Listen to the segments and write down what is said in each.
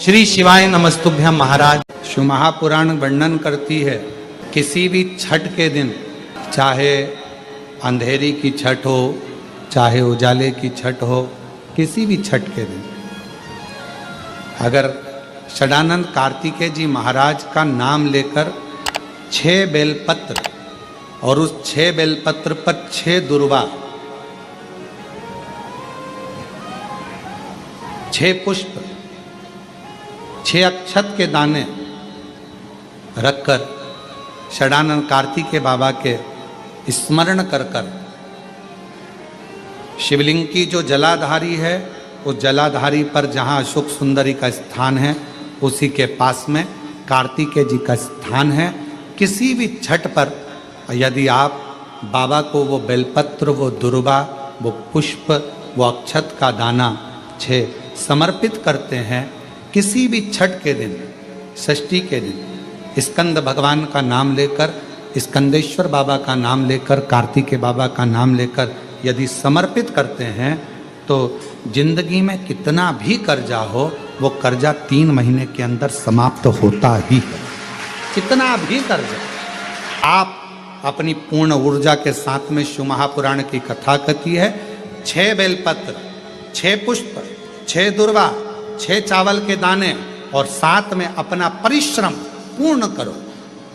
श्री शिवाय नमस्तुभ्यम महाराज। शिव महापुराण वर्णन करती है किसी भी छठ के दिन, चाहे अंधेरी की छठ हो, चाहे उजाले की छठ हो, किसी भी छठ के दिन अगर षडानंद कार्तिकेय जी महाराज का नाम लेकर 6 बेलपत्र और उस 6 बेलपत्र पर 6 दुर्वा, 6 पुष्प, 6 अक्षत के दाने रखकर षडानंद कार्तिकेय बाबा के स्मरण कर कर शिवलिंग की जो जलाधारी है, उस जलाधारी पर जहाँ अशोक सुंदरी का स्थान है, उसी के पास में कार्तिकेय जी का स्थान है। किसी भी छठ पर यदि आप बाबा को वो बेलपत्र, वो दुर्वा, वो पुष्प, वो अक्षत का दाना 6 समर्पित करते हैं, किसी भी छठ के दिन, षष्ठी के दिन स्कंद भगवान का नाम लेकर, स्कंदेश्वर बाबा का नाम लेकर, कार्तिकेय बाबा का नाम लेकर यदि समर्पित करते हैं तो जिंदगी में कितना भी कर्जा हो, वो कर्जा 3 महीने के अंदर समाप्त होता ही है। कितना भी कर्जा, आप अपनी पूर्ण ऊर्जा के साथ में शिव महापुराण की कथा कहती है, 6 बेलपत्र, 6 पुष्प, 6 दुर्वा, 6 चावल के दाने और साथ में अपना परिश्रम पूर्ण करो।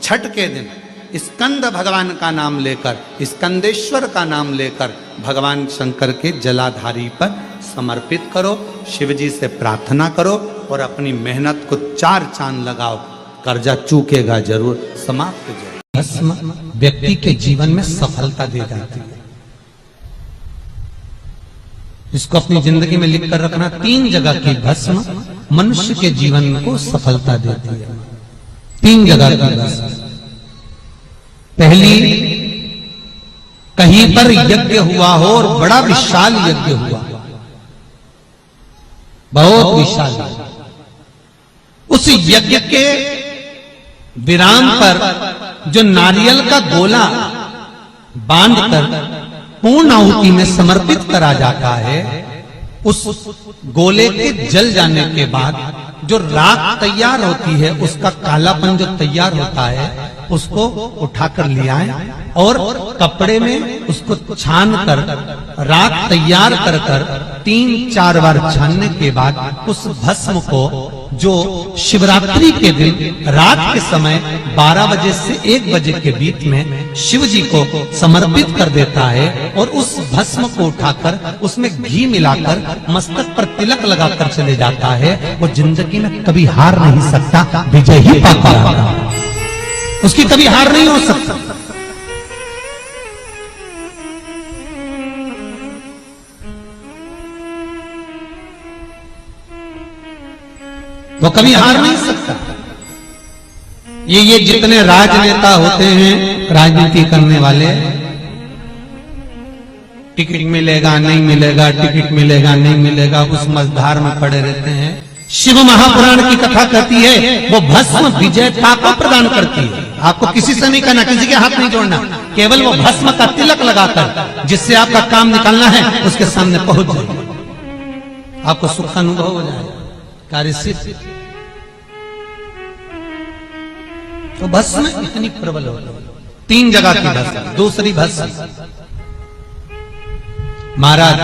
छठ के दिन स्कंद भगवान का नाम लेकर, स्कंदेश्वर का नाम लेकर भगवान शंकर के जलाधारी पर समर्पित करो, शिव जी से प्रार्थना करो और अपनी मेहनत को 4 चांद लगाओ, कर्जा चूकेगा जरूर, समाप्त जरूर। भस्म व्यक्ति के जीवन में सफलता दे जाती है। इसको अपनी जिंदगी में लिख कर रखना, 3 जगह की भस्म मनुष्य के जीवन को सफलता देती है। 3 जगह की भस्म। पहली, कहीं पर यज्ञ हुआ हो और बड़ा विशाल यज्ञ हुआ, बहुत विशाल, उस यज्ञ के विराम पर जो नारियल का गोला बांधकर पूर्ण आहुति में समर्पित करा जाता है, उस गोले के जल जाने के बाद जो राख तैयार होती है, उसका कालापन जो तैयार होता है, उसको उठाकर ले आए और कपड़े में उसको छान कर राख तैयार कर कर 3-4 बार छानने के बाद उस भस्म को जो शिवरात्रि के दिन रात के समय 12 बजे से 1 बजे के बीच में शिव जी को समर्पित कर देता है और उस भस्म को उठाकर उसमें घी मिलाकर मस्तक पर तिलक लगाकर चले जाता है, वो जिंदगी में कभी हार नहीं सकता, विजय ही पाता, उसकी कभी हार नहीं हो सकता। वो कभी हार नहीं सकता। ये जितने राजनेता होते हैं, राजनीति करने वाले, टिकट मिलेगा नहीं मिलेगा, टिकट मिलेगा नहीं मिलेगा, उस मझधार में पड़े रहते हैं। शिव महापुराण की कथा कहती है वो भस्म विजयता को प्रदान करती है। आपको किसी से नहीं करना, किसी के हाथ नहीं जोड़ना, केवल वो भस्म का तिलक लगाकर जिससे आपका काम निकालना है उसके सामने पहुंच जाए, आपको सुख अनुभव हो जाए, कार्य सिद्ध। तो भस्म इतनी प्रबल हो, 3 जगह की भस्म। दूसरी भस्म, महाराज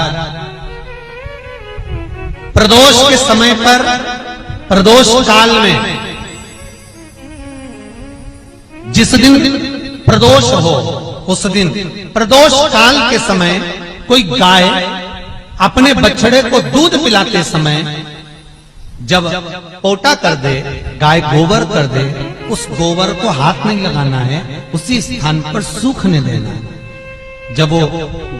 प्रदोष के समय पर, प्रदोष काल में, जिस दिन प्रदोष हो उस दिन प्रदोष काल के समय कोई गाय अपने बछड़े को दूध पिलाते समय जब पोटा कर दे, गाय गोबर कर दे, उस गोबर को हाथ नहीं लगाना है, उसी स्थान पर सूखने देना है। जब वो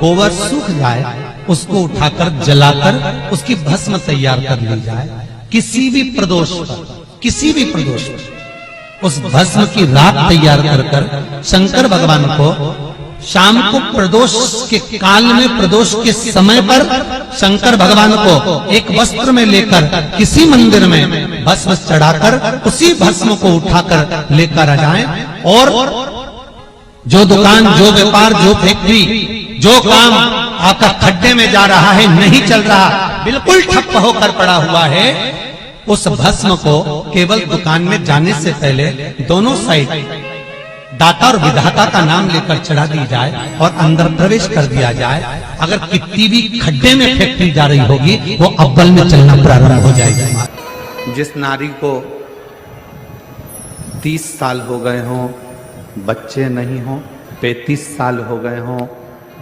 गोबर सूख जाए उसको उठाकर जलाकर उसकी भस्म तैयार कर ली जाए। किसी भी प्रदोष पर, किसी भी प्रदोष पर उस भस्म की राख तैयार कर कर शंकर भगवान को शाम को प्रदोष के काल में, प्रदोष के समय पर शंकर भगवान को एक वस्त्र में लेकर किसी मंदिर में भस्म चढ़ाकर उसी भस्म को उठाकर लेकर आ जाएं और जो दुकान, जो व्यापार, जो फैक्ट्री, जो काम आपका खड्डे में जा रहा है, नहीं चल रहा, बिल्कुल ठप्प होकर पड़ा हुआ है, उस भस्म को केवल दुकान में जाने से पहले दोनों साइड दाता और विधाता का नाम लेकर चढ़ा दी जाए और अंदर प्रवेश कर दिया जाए। अगर कितनी भी खड्डे में फेंकी जा रही होगी वो अव्वल में चलना प्रारंभ हो जाएगी। जिस नारी को 30 साल हो गए हों, बच्चे नहीं हो, 35 साल हो गए हों,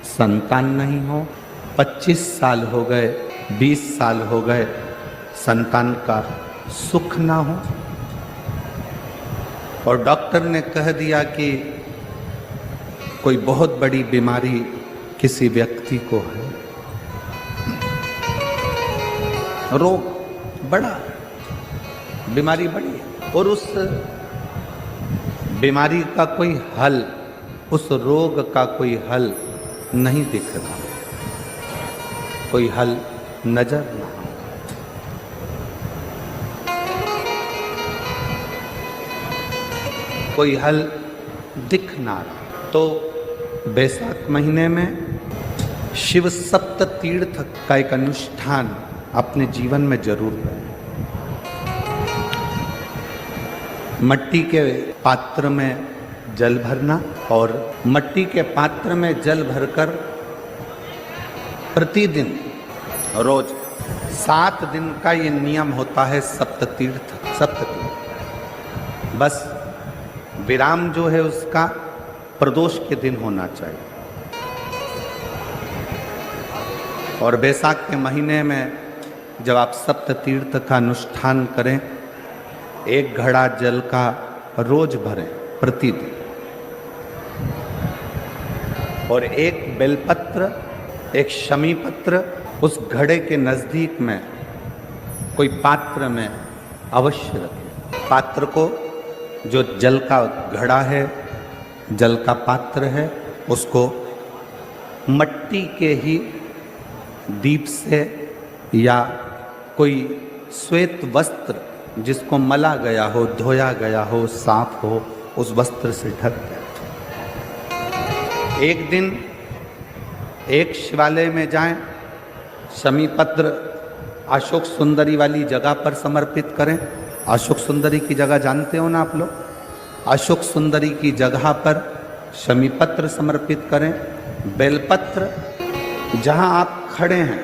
संतान नहीं हो, 25 साल हो गए, 20 साल हो गए, संतान का सुख ना हो, और डॉक्टर ने कह दिया कि कोई बहुत बड़ी बीमारी किसी व्यक्ति को है, रोग बड़ा, बीमारी बड़ी है, और उस बीमारी का कोई हल, उस रोग का कोई हल नहीं दिख रहा, कोई हल नजर ना हो, कोई हल दिख ना रहा, तो बैसाख महीने में शिव सप्त तीर्थ का एक अनुष्ठान अपने जीवन में जरूर करें। मट्टी के पात्र में जल भरना, और मट्टी के पात्र में जल भरकर प्रतिदिन रोज 7 दिन का ये नियम होता है सप्ततीर्थ। बस विराम जो है उसका प्रदोष के दिन होना चाहिए, और बैसाख के महीने में जब आप सप्ततीर्थ का अनुष्ठान करें, 1 घड़ा जल का रोज भरें प्रतिदिन, और 1 बेलपत्र, 1 शमी पत्र उस घड़े के नजदीक में कोई पात्र में अवश्य रखें। पात्र को, जो जल का घड़ा है, जल का पात्र है, उसको मट्टी के ही दीप से या कोई श्वेत वस्त्र जिसको मला गया हो, धोया गया हो, साफ हो, उस वस्त्र से ढक दें। एक दिन एक शिवालय में जाएं, शमी पत्र अशोक सुंदरी वाली जगह पर समर्पित करें। अशोक सुंदरी की जगह जानते हो ना आप लोग? अशोक सुंदरी की जगह पर शमी पत्र समर्पित करें। बेलपत्र जहां आप खड़े हैं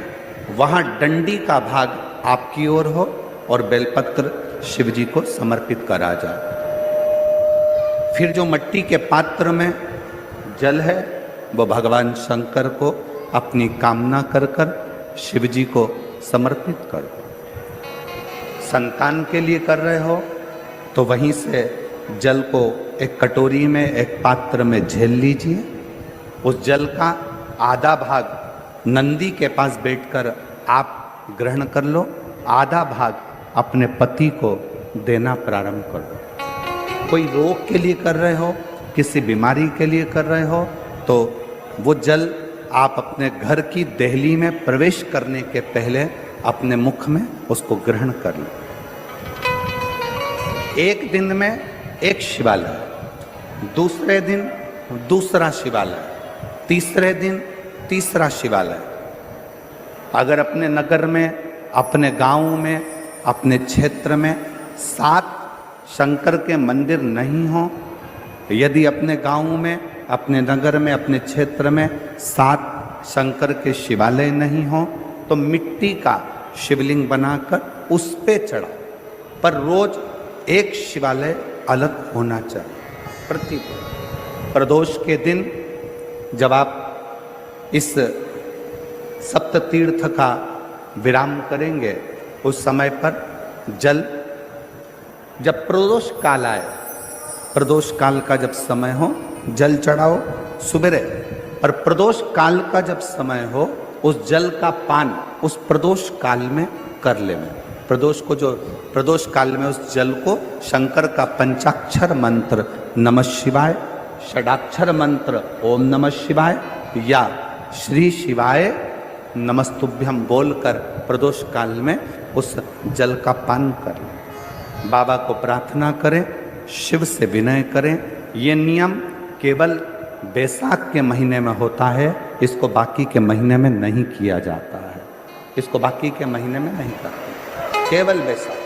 वहां डंडी का भाग आपकी ओर हो और बेलपत्र शिव जी को समर्पित करा जाए। फिर जो मट्टी के पात्र में जल है वो भगवान शंकर को अपनी कामना कर कर शिव जी को समर्पित करो। संतान के लिए कर रहे हो तो वहीं से जल को एक कटोरी में, एक पात्र में झेल लीजिए। उस जल का आधा भाग नंदी के पास बैठकर आप ग्रहण कर लो, आधा भाग अपने पति को देना प्रारंभ कर दो। कोई रोग के लिए कर रहे हो, किसी बीमारी के लिए कर रहे हो, तो वो जल आप अपने घर की देहली में प्रवेश करने के पहले अपने मुख में उसको ग्रहण कर लो। एक दिन में एक शिवालय, दूसरे दिन दूसरा शिवालय, तीसरे दिन तीसरा शिवालय। अगर अपने नगर में, अपने गांव में, अपने क्षेत्र में 7 शंकर के मंदिर नहीं हो, यदि अपने गांव में, अपने नगर में, अपने क्षेत्र में 7 शंकर के शिवालय नहीं हो, तो मिट्टी का शिवलिंग बनाकर उस पे चढ़ाओ। पर रोज एक शिवालय अलग होना चाहिए। प्रतिदिन प्रदोष के दिन जब आप इस सप्ततीर्थ का विराम करेंगे, उस समय पर जल, जब प्रदोष काल आए, प्रदोष काल का जब समय हो जल चढ़ाओ सुबह, और प्रदोष काल का जब समय हो उस जल का पान उस प्रदोष काल में कर लेना। प्रदोष को, जो प्रदोष काल में उस जल को शंकर का पंचाक्षर मंत्र नमः शिवाय, षडाक्षर मंत्र ओम नमः शिवाय या श्री शिवाय नमस्तुभ्यम बोलकर प्रदोष काल में उस जल का पान करें। बाबा को प्रार्थना करें, शिव से विनय करें। ये नियम केवल बैसाख के महीने में होता है, इसको बाकी के महीने में नहीं किया जाता है। इसको बाकी के महीने में नहीं करते, केवल बैसाख।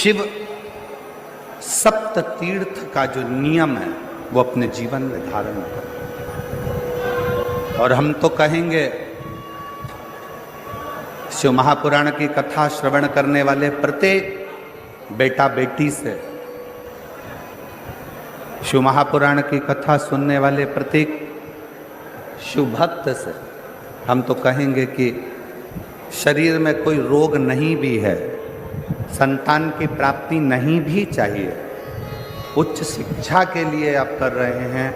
शिव सप्त तीर्थ का जो नियम है वो अपने जीवन में धारण कर। और हम तो कहेंगे शिव महापुराण की कथा श्रवण करने वाले प्रत्येक बेटा बेटी से, शिव महापुराण की कथा सुनने वाले प्रत्येक शिव भक्त से हम तो कहेंगे कि शरीर में कोई रोग नहीं भी है, संतान की प्राप्ति नहीं भी चाहिए, उच्च शिक्षा के लिए आप कर रहे हैं,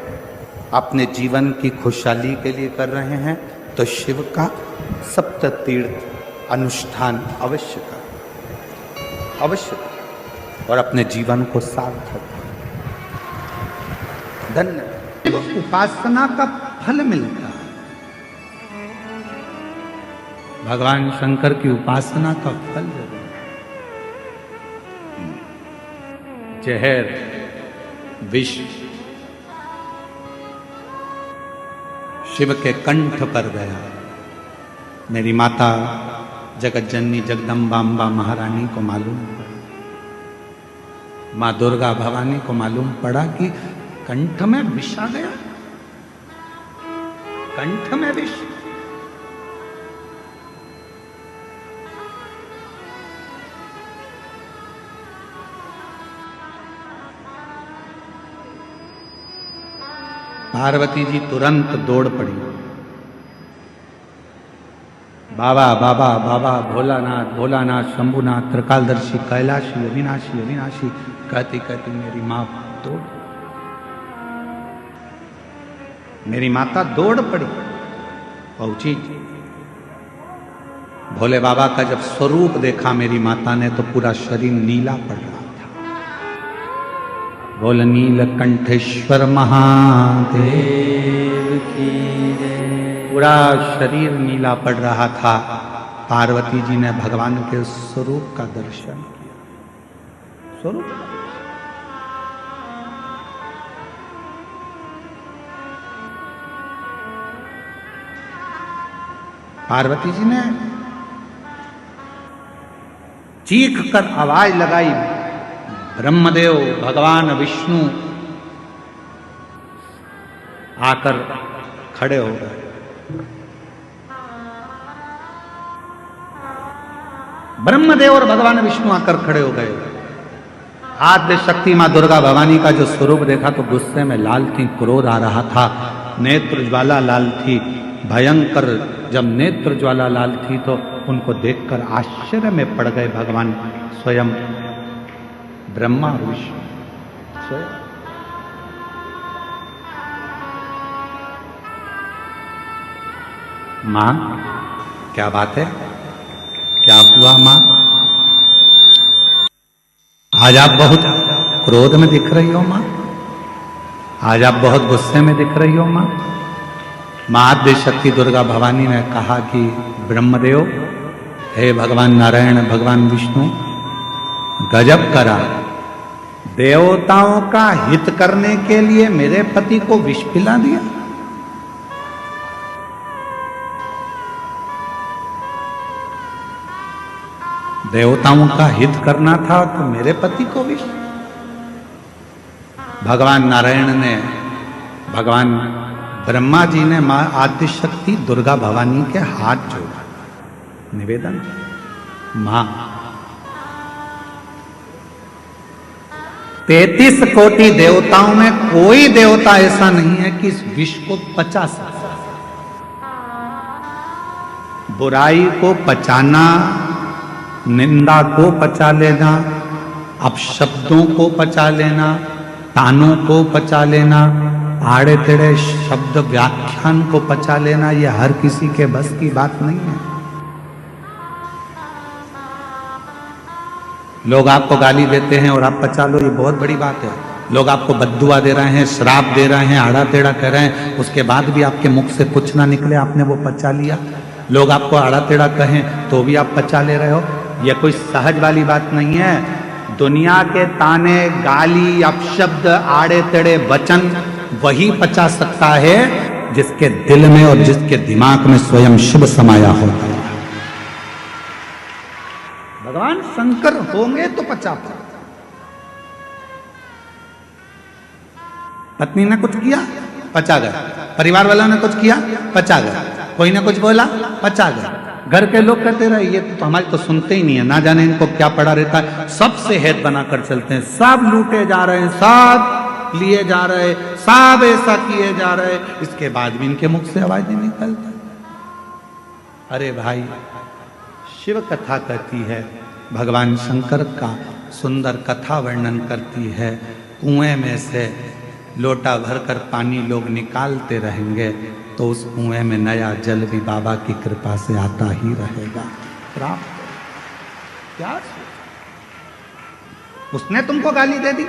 अपने जीवन की खुशहाली के लिए कर रहे हैं, तो शिव का सप्त तीर्थ अनुष्ठान अवश्य कर, अवश्य कर और अपने जीवन को सार्थक कर। धन्य उपासना का फल मिलता है। भगवान शंकर की उपासना का फल जरूर। जहर विष शिव के कंठ पर गया। मेरी माता जगत जननी जगदम्बा अम्बा महारानी को मालूम पड़ा, माँ दुर्गा भवानी को मालूम पड़ा कि कंठ में विष आ गया, कंठ में विष। पार्वती जी तुरंत दौड़ पड़ी, बाबा बाबा बाबा भोलानाथ भोलानाथ शंभुनाथ त्रिकालदर्शी कैलाशी अविनाशी अविनाशी कहती कहती मेरी माँ दौड़, मेरी माता दौड़ पड़ी, पहुंची। भोले बाबा का जब स्वरूप देखा मेरी माता ने तो पूरा शरीर नीला पड़ रहा था। बोल नीलकंठेश्वर महादेव की जय। पूरा शरीर नीला पड़ रहा था। पार्वती जी ने भगवान के स्वरूप का दर्शन किया। स्वरूप पार्वती जी ने चीख कर आवाज लगाई, ब्रह्मदेव भगवान विष्णु आकर खड़े हो गए। ब्रह्मदेव और भगवान विष्णु आकर खड़े हो गए। आद्य शक्ति मां दुर्गा भवानी का जो स्वरूप देखा तो गुस्से में लाल थी, क्रोध आ रहा था, नेत्र ज्वाला लाल थी, भयंकर। जब नेत्र ज्वाला लाल थी तो उनको देखकर आश्चर्य में पड़ गए भगवान स्वयं ब्रह्मा और विष्णु स्वयं। मां क्या बात है, क्या हुआ मां? आज आप बहुत क्रोध में दिख रही हो मां, आज आप बहुत गुस्से में दिख रही हो मां। मां आद्य शक्ति दुर्गा भवानी ने कहा कि ब्रह्मदेव, हे भगवान नारायण भगवान विष्णु, गजब करा, देवताओं का हित करने के लिए मेरे पति को विष पिला दिया। देवताओं का हित करना था तो मेरे पति को विष। भगवान नारायण ने, भगवान ब्रह्मा जी ने मां आद्य शक्ति दुर्गा भवानी के हाथ जोड़ा, निवेदन, मां 33 कोटि देवताओं में कोई देवता ऐसा नहीं है कि इस विष को पचा सकता। बुराई को पचाना, निंदा को पचा लेना, अपशब्दों को पचा लेना, तानों को पचा लेना, आड़े टेढ़े शब्द व्याख्यान को पचा लेना, यह हर किसी के बस की बात नहीं है। लोग आपको गाली देते हैं और आप पचा लो, ये बहुत बड़ी बात है। लोग आपको बद्दुआ दे रहे हैं, श्राप दे रहे हैं, आड़ा टेढ़ा कह रहे हैं, उसके बाद भी आपके मुख से कुछ ना निकले, आपने वो पचा लिया। लोग आपको आड़ा टेढ़ा कहें तो भी आप पचा ले रहे हो, यह कोई सहज वाली बात नहीं है। दुनिया के ताने, गाली, अपशब्द, आड़े टेढ़े वचन वही पचा सकता है जिसके दिल में और जिसके दिमाग में स्वयं शिव समाया होता है। भगवान शंकर होंगे तो पचा पाए। पत्नी ने कुछ किया, पचा गया। परिवार वालों ने कुछ किया, पचा गया। कोई ने कुछ बोला, पचा गया। घर के लोग कहते रहे ये तो हमारी तो सुनते ही नहीं है, ना जाने इनको क्या पड़ा रहता है, सबसे हेत बनाकर चलते हैं, सब लूटे जा रहे हैं, सब लिए जा रहे, सब ऐसा किए जा रहे, इसके बाद भी इनके मुख से आवाज नहीं निकलता। अरे भाई, शिव कथा कहती है, भगवान शंकर का सुंदर कथा वर्णन करती है, कुएं में से लोटा भरकर पानी लोग निकालते रहेंगे तो उस कुएं में नया जल भी बाबा की कृपा से आता ही रहेगा। प्राप्त क्या? उसने तुमको गाली दे दी,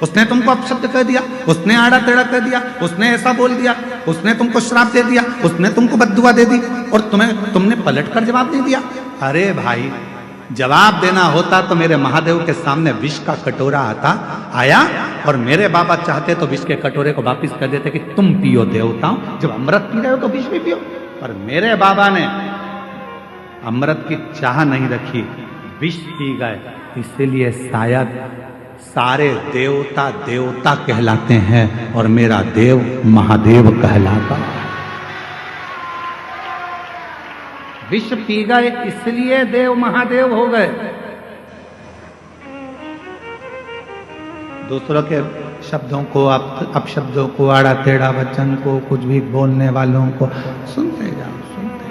उसने तुमको अपशब्द कह दिया, उसने आड़ा टेढ़ा कह दिया, उसने ऐसा बोल दिया, उसने तुमको श्राप दे दिया, उसने तुमको बद्दुआ दे दी और तुमने पलट कर जवाब नहीं दिया। अरे भाई, जवाब देना होता तो मेरे महादेव के सामने विष का कटोरा आया और मेरे बाबा चाहते तो विष के कटोरे को वापिस कर देते कि तुम पियो देवताओं, जब अमृत पी रहे हो तो विष भी पियो। पर मेरे बाबा ने अमृत की चाह नहीं रखी, विष पी गए। इसलिए शायद सारे देवता देवता कहलाते हैं और मेरा देव महादेव कहलाता। विष पी गए इसलिए देव महादेव हो गए। दूसरों के शब्दों को, अपशब्दों को, आड़ा टेढ़ा वचन को, कुछ भी बोलने वालों को सुनते जाओ, सुनते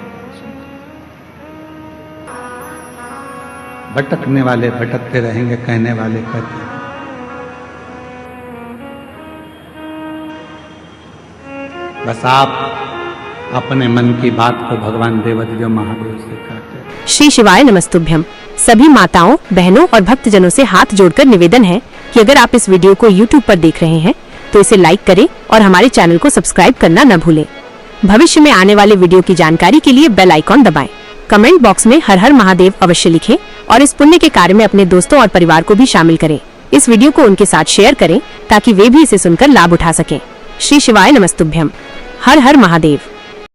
भटकने वाले भटकते रहेंगे, कहने वाले कहते। बस आप अपने मन की बात को भगवान देवाधिदेव महादेव से कहते। श्री शिवाय नमस्तुभ्यम। सभी माताओं, बहनों और भक्तजनों से हाथ जोड़कर निवेदन है कि अगर आप इस वीडियो को YouTube पर देख रहे हैं तो इसे लाइक करें और हमारे चैनल को सब्सक्राइब करना न भूलें। भविष्य में आने वाले वीडियो की जानकारी के लिए बेल आइकॉन दबाएं। कमेंट बॉक्स में हर हर महादेव अवश्य लिखें और इस पुण्य के कार्य में अपने दोस्तों और परिवार को भी शामिल करें। इस वीडियो को उनके साथ शेयर करें ताकि वे भी इसे सुनकर लाभ उठा सकें। श्री शिवाय नमस्तुभ्यम। हर हर महादेव।